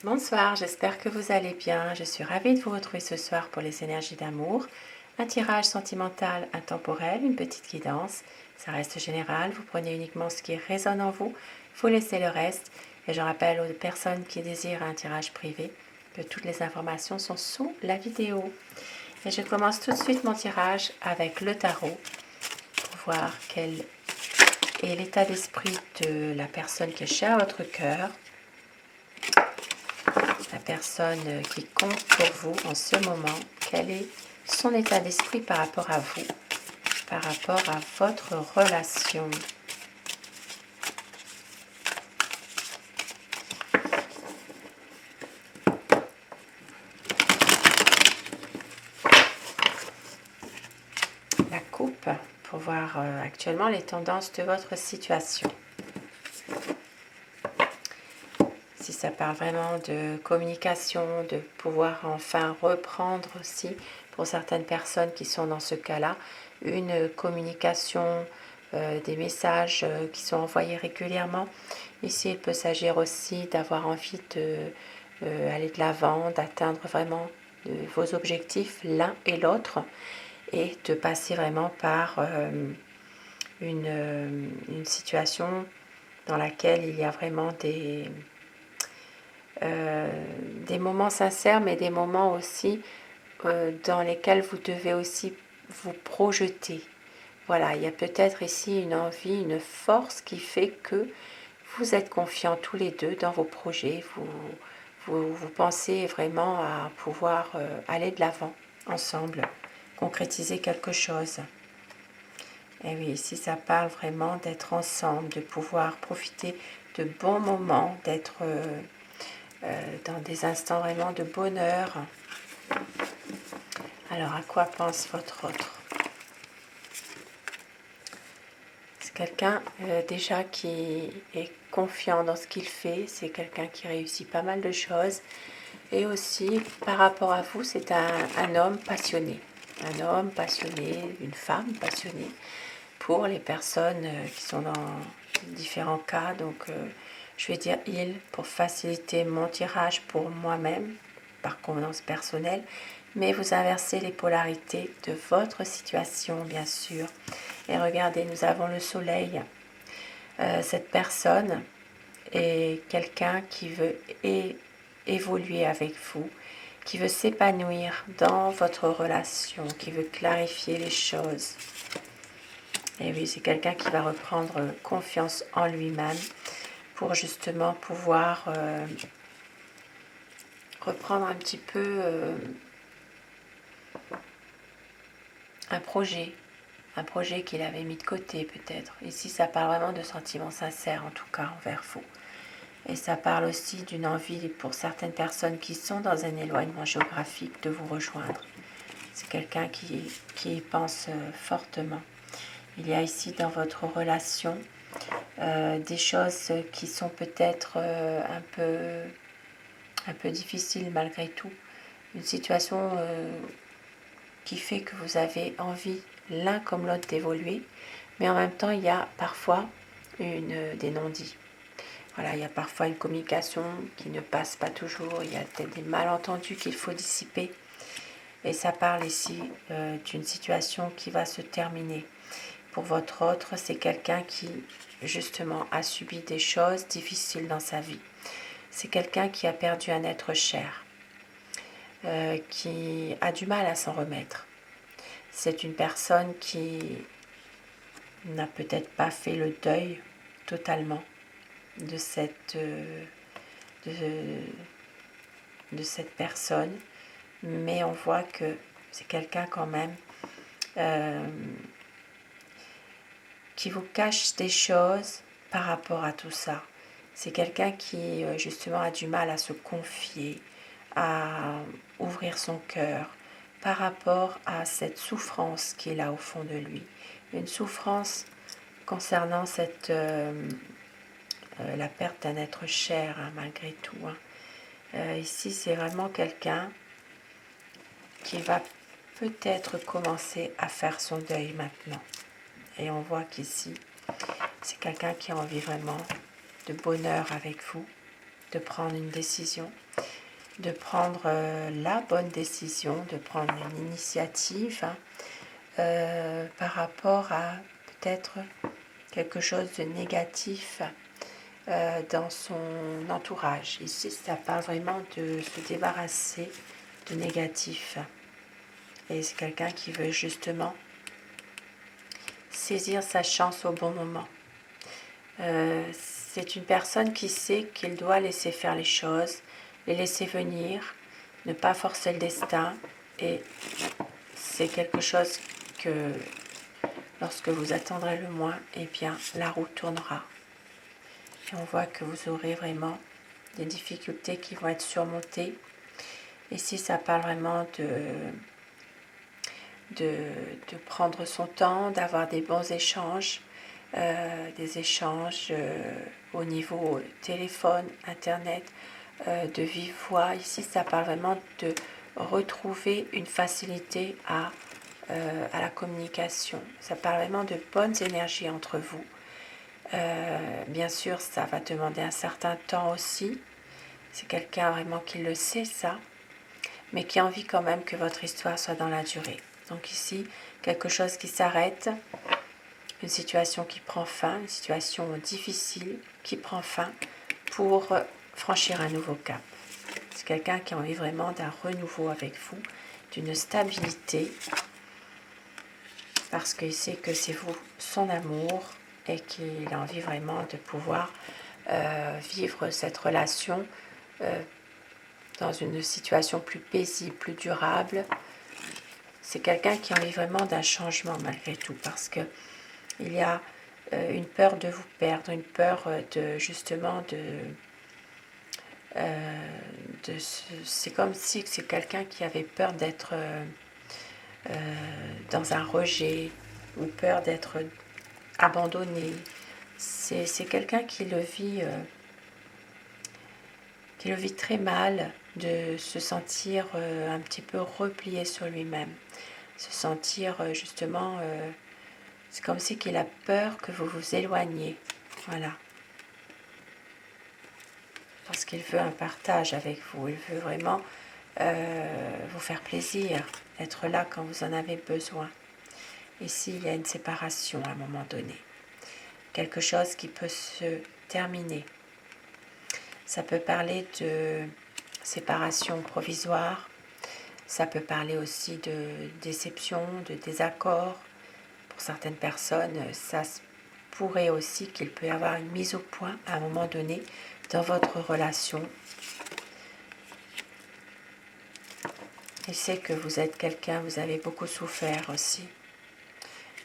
Bonsoir, j'espère que vous allez bien. Je suis ravie de vous retrouver ce soir pour les énergies d'amour. Un tirage sentimental intemporel, une petite guidance. Ça reste général, vous prenez uniquement ce qui résonne en vous, vous laissez le reste. Et je rappelle aux personnes qui désirent un tirage privé que toutes les informations sont sous la vidéo. Et je commence tout de suite mon tirage avec le tarot pour voir quel est l'état d'esprit de la personne qui est chère à votre cœur. La personne qui compte pour vous en ce moment, quel est son état d'esprit par rapport à vous, par rapport à votre relation. La coupe pour voir actuellement les tendances de votre situation. Si ça parle vraiment de communication, de pouvoir enfin reprendre aussi, pour certaines personnes qui sont dans ce cas-là, une communication, des messages qui sont envoyés régulièrement. Ici, il peut s'agir aussi d'avoir envie d'aller de l'avant, d'atteindre vraiment vos objectifs l'un et l'autre, et de passer vraiment par une situation dans laquelle il y a vraiment des moments sincères, mais des moments aussi dans lesquels vous devez aussi vous projeter. Voilà, il y a peut-être ici une envie, une force qui fait que vous êtes confiants tous les deux dans vos projets. Vous pensez vraiment à pouvoir aller de l'avant ensemble, concrétiser quelque chose. Et oui, ici ça parle vraiment d'être ensemble, de pouvoir profiter de bons moments, d'être dans des instants vraiment de bonheur. Alors, à quoi pense votre autre? C'est quelqu'un déjà qui est confiant dans ce qu'il fait, c'est quelqu'un qui réussit pas mal de choses. Et aussi, par rapport à vous, c'est un homme passionné. Un homme passionné, une femme passionnée pour les personnes qui sont dans différents cas. Donc, je vais dire il pour faciliter mon tirage pour moi-même, par convenance personnelle. Mais vous inversez les polarités de votre situation, bien sûr. Et regardez, nous avons le soleil. Cette personne est quelqu'un qui veut évoluer avec vous, qui veut s'épanouir dans votre relation, qui veut clarifier les choses. Et oui, c'est quelqu'un qui va reprendre confiance en lui-même pour justement pouvoir reprendre un petit peu un projet qu'il avait mis de côté peut-être. Ici, ça parle vraiment de sentiments sincères, en tout cas, envers vous. Et ça parle aussi d'une envie pour certaines personnes qui sont dans un éloignement géographique de vous rejoindre. C'est quelqu'un qui y pense fortement. Il y a ici dans votre relation des choses qui sont peut-être un peu difficiles malgré tout. Une situation qui fait que vous avez envie l'un comme l'autre d'évoluer, mais en même temps il y a parfois des non-dits. Voilà, il y a parfois une communication qui ne passe pas toujours, il y a peut-être des malentendus qu'il faut dissiper. Et ça parle ici d'une situation qui va se terminer. Pour votre autre, c'est quelqu'un qui justement a subi des choses difficiles dans sa vie. C'est quelqu'un qui a perdu un être cher, qui a du mal à s'en remettre. C'est une personne qui n'a peut-être pas fait le deuil totalement de cette personne, mais on voit que c'est quelqu'un quand même qui vous cache des choses par rapport à tout ça. C'est quelqu'un qui justement a du mal à se confier, à ouvrir son cœur par rapport à cette souffrance qu'il a au fond de lui. Une souffrance concernant la perte d'un être cher, hein, malgré tout. Ici, c'est vraiment quelqu'un qui va peut-être commencer à faire son deuil maintenant. Et on voit qu'ici, c'est quelqu'un qui a envie vraiment de bonheur avec vous, de prendre une décision. de prendre la bonne décision, de prendre une initiative par rapport à peut-être quelque chose de négatif dans son entourage. Ici, ça parle vraiment de se débarrasser de négatif. Et c'est quelqu'un qui veut justement saisir sa chance au bon moment. C'est une personne qui sait qu'il doit laisser faire les choses, les laisser venir, ne pas forcer le destin. Et c'est quelque chose que lorsque vous attendrez le moins, eh bien la roue tournera. Et on voit que vous aurez vraiment des difficultés qui vont être surmontées. Ici, ça parle vraiment de prendre son temps, d'avoir des bons échanges, des échanges au niveau téléphone, internet, de vive voix. Ici, ça parle vraiment de retrouver une facilité à la communication. Ça parle vraiment de bonnes énergies entre vous. Bien sûr, ça va demander un certain temps aussi. C'est quelqu'un vraiment qui le sait, ça, mais qui a envie quand même que votre histoire soit dans la durée. Donc ici, quelque chose qui s'arrête, une situation qui prend fin, une situation difficile qui prend fin pour franchir un nouveau cap. C'est quelqu'un qui a envie vraiment d'un renouveau avec vous, d'une stabilité, parce qu'il sait que c'est vous, son amour, et qu'il a envie vraiment de pouvoir vivre cette relation dans une situation plus paisible, plus durable. C'est quelqu'un qui a envie vraiment d'un changement malgré tout, parce que il y a une peur de vous perdre, une peur de justement c'est comme si c'est quelqu'un qui avait peur d'être dans un rejet ou peur d'être abandonné. C'est quelqu'un qui le vit très mal, de se sentir un petit peu replié sur lui-même, se sentir justement, c'est comme si qu'il a peur que vous vous éloigniez, voilà, parce qu'il veut un partage avec vous, il veut vraiment vous faire plaisir, être là quand vous en avez besoin. Ici, il y a une séparation à un moment donné, quelque chose qui peut se terminer. Ça peut parler de séparation provisoire, ça peut parler aussi de déception, de désaccord. Pour certaines personnes, ça pourrait aussi qu'il peut y avoir une mise au point à un moment donné dans votre relation. Je sais que vous êtes quelqu'un, vous avez beaucoup souffert aussi.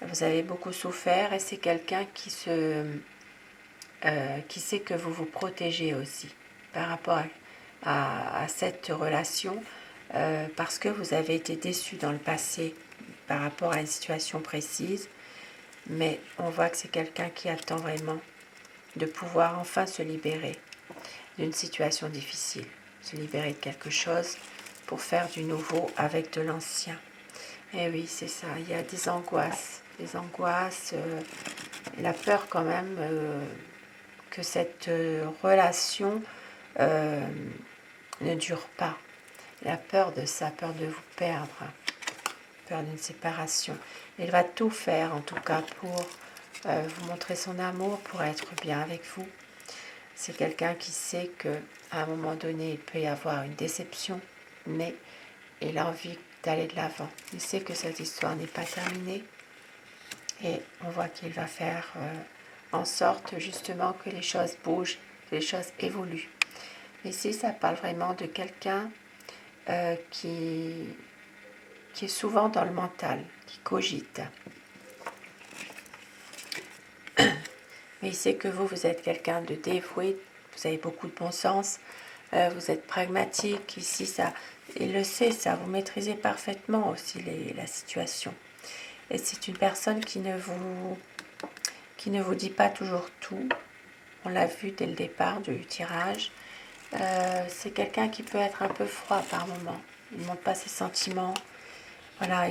Vous avez beaucoup souffert et c'est quelqu'un qui sait que vous vous protégez aussi par rapport à cette relation parce que vous avez été déçu dans le passé par rapport à une situation précise, mais on voit que c'est quelqu'un qui attend vraiment de pouvoir enfin se libérer d'une situation difficile, se libérer de quelque chose pour faire du nouveau avec de l'ancien. Et oui, c'est ça, il y a des angoisses, la peur quand même que cette relation ne dure pas. La peur de ça, peur de vous perdre, peur d'une séparation. Il va tout faire en tout cas pour vous montrer son amour, pour être bien avec vous. C'est quelqu'un qui sait qu'à un moment donné, il peut y avoir une déception, mais il a envie d'aller de l'avant. Il sait que cette histoire n'est pas terminée et on voit qu'il va faire en sorte justement que les choses bougent, que les choses évoluent. Ici, ça parle vraiment de quelqu'un qui est souvent dans le mental, qui cogite. Mais il sait que vous êtes quelqu'un de dévoué, vous avez beaucoup de bon sens, vous êtes pragmatique. Ici, ça, il le sait, ça, vous maîtrisez parfaitement aussi la situation. Et c'est une personne qui ne vous dit pas toujours tout. On l'a vu dès le départ du tirage. C'est quelqu'un qui peut être un peu froid par moments. Il ne montre pas ses sentiments. Voilà,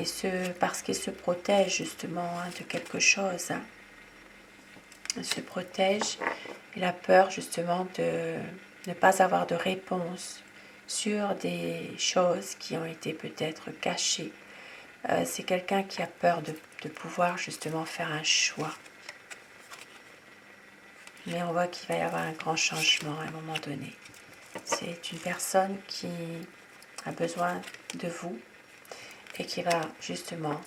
parce qu'il se protège justement de quelque chose. Il se protège. Il a peur justement de ne pas avoir de réponse sur des choses qui ont été peut-être cachées. C'est quelqu'un qui a peur de pouvoir justement faire un choix. Mais on voit qu'il va y avoir un grand changement à un moment donné. C'est une personne qui a besoin de vous et qui va justement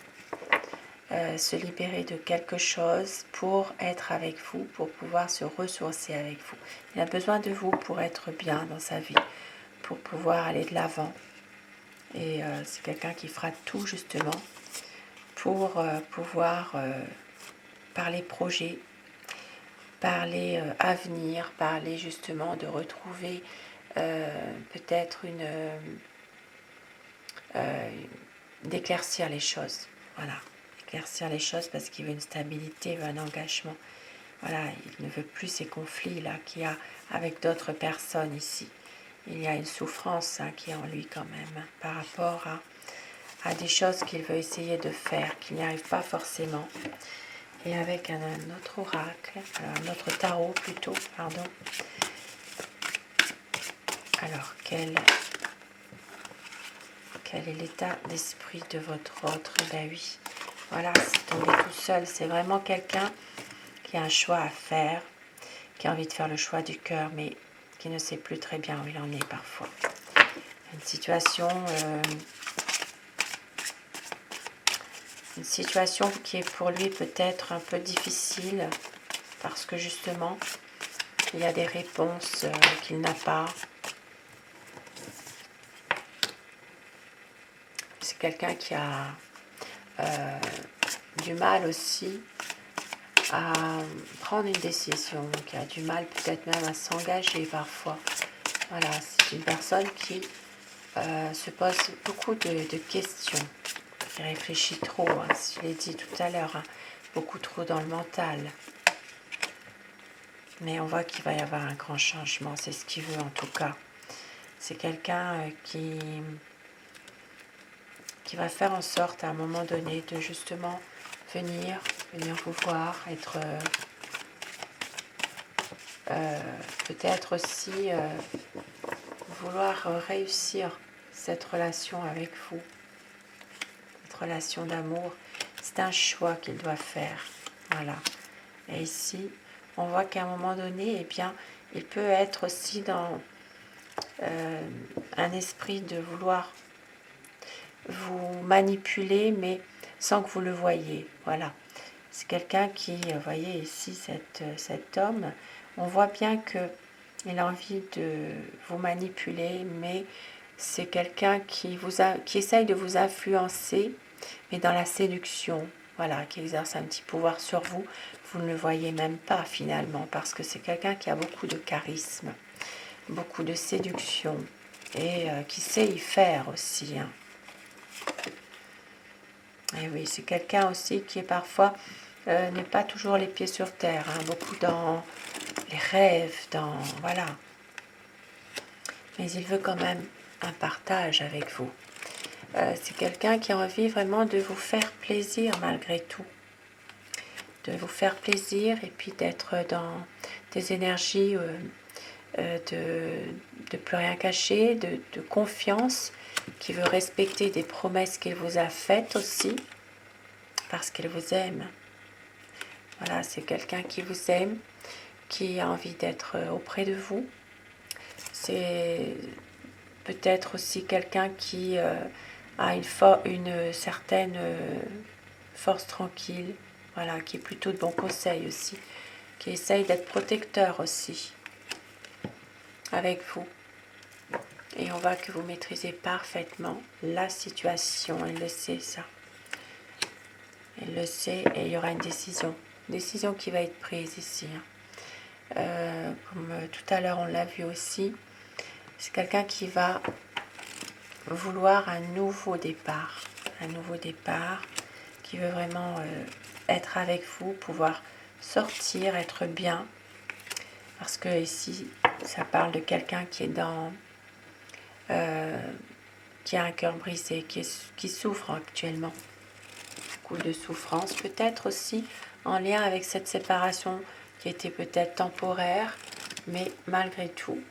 se libérer de quelque chose pour être avec vous, pour pouvoir se ressourcer avec vous. Il a besoin de vous pour être bien dans sa vie, pour pouvoir aller de l'avant. Et c'est quelqu'un qui fera tout justement pour pouvoir parler projet, parler avenir, parler justement de retrouver peut-être d'éclaircir les choses. Voilà, éclaircir les choses parce qu'il veut une stabilité, il veut un engagement. Voilà, il ne veut plus ces conflits-là qu'il y a avec d'autres personnes ici. Il y a une souffrance qui est en lui quand même par rapport à des choses qu'il veut essayer de faire, qu'il n'y arrive pas forcément. Et avec un autre oracle, un autre tarot plutôt, pardon. Alors, quel est l'état d'esprit de votre autre? Ben oui, voilà, c'est tombé tout seul. C'est vraiment quelqu'un qui a un choix à faire, qui a envie de faire le choix du cœur, mais qui ne sait plus très bien où il en est parfois. Une situation qui est pour lui peut-être un peu difficile, parce que justement, il y a des réponses qu'il n'a pas. C'est quelqu'un qui a du mal aussi à prendre une décision, qui a du mal peut-être même à s'engager parfois. Voilà, c'est une personne qui se pose beaucoup de questions, qui réfléchit trop, je l'ai dit tout à l'heure, beaucoup trop dans le mental. Mais on voit qu'il va y avoir un grand changement, c'est ce qu'il veut en tout cas. C'est quelqu'un qui va faire en sorte à un moment donné de justement venir vous voir, être peut-être aussi vouloir réussir cette relation avec vous, cette relation d'amour. C'est un choix qu'il doit faire. Voilà. Et ici, on voit qu'à un moment donné, eh bien, il peut être aussi dans un esprit de vouloir vous manipuler, mais sans que vous le voyiez. Voilà. C'est quelqu'un qui, vous voyez ici, cet homme, on voit bien qu'il a envie de vous manipuler, mais c'est quelqu'un qui essaye de vous influencer, mais dans la séduction, voilà, qui exerce un petit pouvoir sur vous. Vous ne le voyez même pas finalement, parce que c'est quelqu'un qui a beaucoup de charisme, beaucoup de séduction, et qui sait y faire aussi. Et oui, c'est quelqu'un aussi qui est parfois n'est pas toujours les pieds sur terre, beaucoup dans les rêves, voilà. Mais il veut quand même un partage avec vous. C'est quelqu'un qui a envie vraiment de vous faire plaisir malgré tout. De vous faire plaisir et puis d'être dans des énergies de plus rien cacher, de confiance, qui veut respecter des promesses qu'il vous a faites aussi, parce qu'il vous aime. Voilà, c'est quelqu'un qui vous aime, qui a envie d'être auprès de vous. C'est peut-être aussi quelqu'un qui a une certaine force tranquille, voilà, qui est plutôt de bons conseils aussi, qui essaye d'être protecteur aussi avec vous. Et on voit que vous maîtrisez parfaitement la situation, elle le sait ça. Elle le sait et il y aura une décision qui va être prise ici. Comme tout à l'heure on l'a vu aussi, c'est quelqu'un qui va vouloir un nouveau départ, qui veut vraiment être avec vous, pouvoir sortir, être bien, parce que ici ça parle de quelqu'un qui est qui a un cœur brisé, qui souffre actuellement, beaucoup de souffrance, peut-être aussi en lien avec cette séparation qui était peut-être temporaire, mais malgré tout,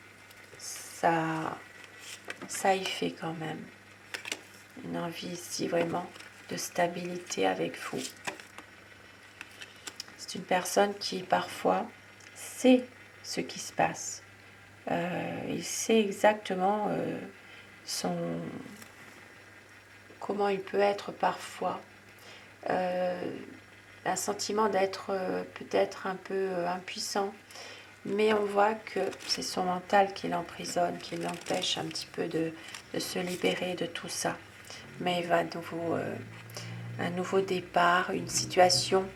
ça ça y fait quand même. Une envie ici vraiment de stabilité avec vous. C'est une personne qui parfois sait ce qui se passe. Il sait exactement comment il peut être parfois. Un sentiment d'être peut-être un peu impuissant, mais on voit que c'est son mental qui l'emprisonne, qui l'empêche un petit peu de se libérer de tout ça. Mais il va à nouveau, un nouveau départ, une situation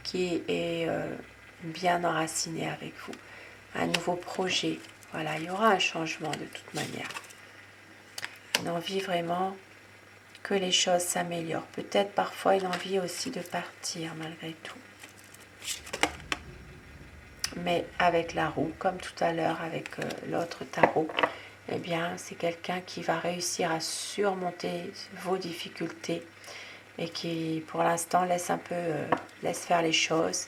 qui est bien enracinée avec vous, un nouveau projet. Voilà, il y aura un changement de toute manière. Une envie vraiment que les choses s'améliorent. Peut-être parfois une envie aussi de partir malgré tout. Mais avec la roue, comme tout à l'heure avec l'autre tarot, eh bien c'est quelqu'un qui va réussir à surmonter vos difficultés et qui pour l'instant laisse faire les choses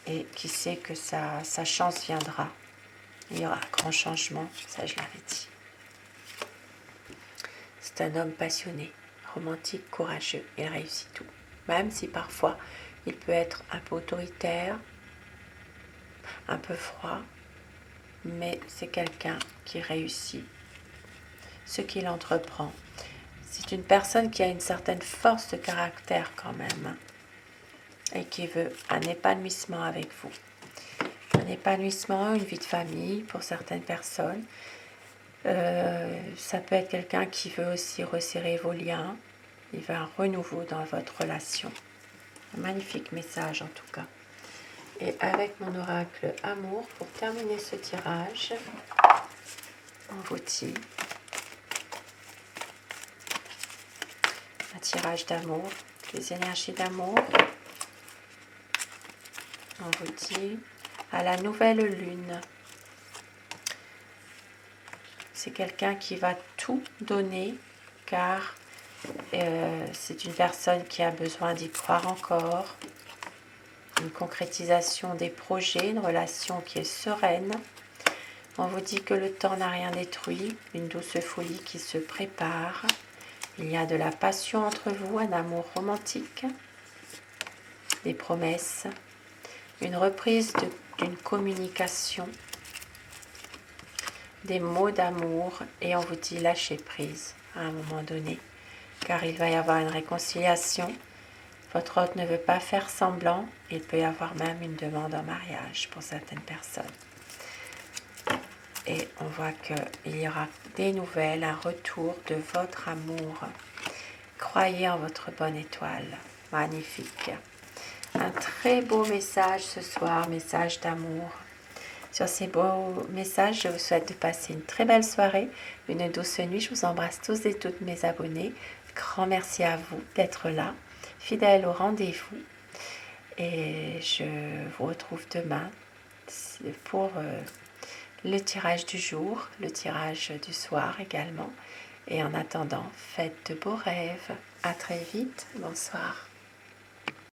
et qui sait que sa chance viendra. Il y aura un grand changement, ça je l'avais dit. C'est un homme passionné, romantique, courageux, il réussit tout. Même si parfois il peut être un peu autoritaire, un peu froid, mais c'est quelqu'un qui réussit ce qu'il entreprend. C'est une personne qui a une certaine force de caractère quand même et qui veut un épanouissement avec vous. Un épanouissement, une vie de famille pour certaines personnes. Ça peut être quelqu'un qui veut aussi resserrer vos liens. Il veut un renouveau dans votre relation. Un magnifique message en tout cas. Et avec mon oracle amour, pour terminer ce tirage, on vous dit un tirage d'amour, les énergies d'amour. On vous dit à la nouvelle lune. C'est quelqu'un qui va tout donner car c'est une personne qui a besoin d'y croire encore. Une concrétisation des projets, une relation qui est sereine. On vous dit que le temps n'a rien détruit, une douce folie qui se prépare. Il y a de la passion entre vous, un amour romantique, des promesses, une reprise d'une communication, des mots d'amour et on vous dit lâcher prise à un moment donné, car il va y avoir une réconciliation. Votre hôte ne veut pas faire semblant, il peut y avoir même une demande en mariage pour certaines personnes. Et on voit qu'il y aura des nouvelles, un retour de votre amour. Croyez en votre bonne étoile. Magnifique. Un très beau message ce soir, message d'amour. Sur ces beaux messages, je vous souhaite de passer une très belle soirée, une douce nuit. Je vous embrasse tous et toutes mes abonnés. Grand merci à vous d'être là, fidèles au rendez-vous. Et je vous retrouve demain pour le tirage du jour, le tirage du soir également. Et en attendant, faites de beaux rêves. À très vite. Bonsoir.